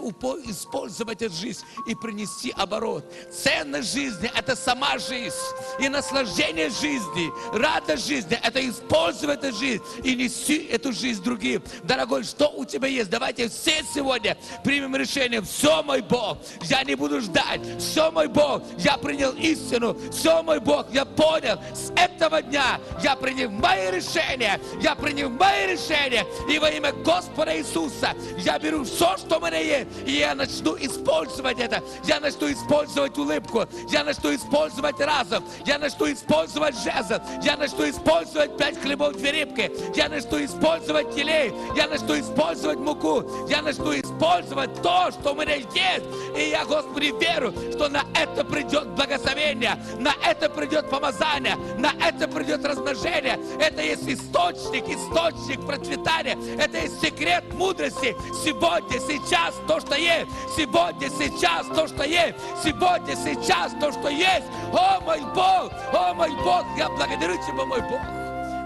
использовать эту жизнь и принести оборот. Ценность жизни – это сама жизнь. И наслаждение жизни, радость жизни – это использовать эту жизнь и нести эту жизнь другим. Дорогой, что у тебя есть? Давайте все сегодня примем решение. Все, мой Бог, я не буду ждать. Все, мой Бог, я принял истину. Все, мой Бог, я понял. С этого дня я принял мои решения. Я принял мои решения. И во имя Господа Иисуса я беру все, что у меня есть, и я начну использовать это. Я начну использовать улыбку, я начну использовать разум, я начну использовать жезл, я начну использовать 5 хлебов, 2 рыбки, я начну использовать елей, я начну использовать муку, я начну использовать то, что у меня есть. И я, Господи, верю, что на это придет благословение, на это придет помазание, на это придет размножение. Это есть источник процветания, это есть секрет мудрости. Сегодня, сейчас то, что есть. Сегодня, сейчас то, что есть. Сегодня, сейчас то, что есть. О, мой Бог, я благодарю Тебя, мой Бог,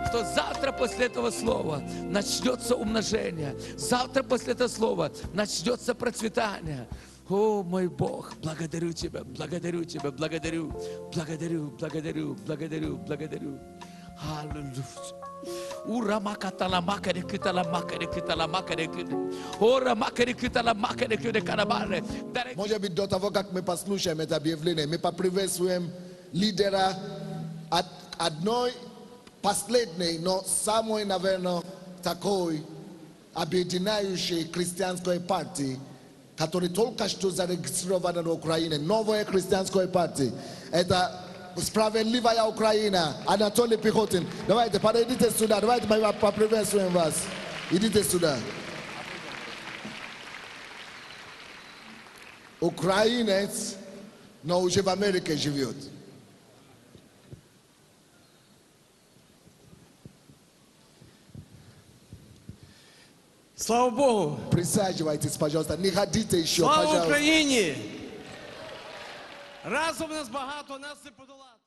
что завтра после этого слова начнется умножение. Завтра после этого слова начнется процветание. О, мой Бог, благодарю Тебя, благодарю Тебя, благодарю. Аллилуйя. Может быть, до того, как мы послушаем это объявление, мы поприветствуем лидера одной последней, но самой, наверное, такой объединяющей христианской партии, которая только что зарегистрирована на Украине. Новая христианская партия. Это Справедливая Украина, Анатолий Пехотин. Давайте, подойдите сюда, давайте мы поприветствуем вас. Идите сюда. Украинец, но уже в Америке живет. Слава Богу! Присаживайтесь, пожалуйста, не ходите еще, Слава пожалуйста. Україні! Разом нас багато, нас не подолати.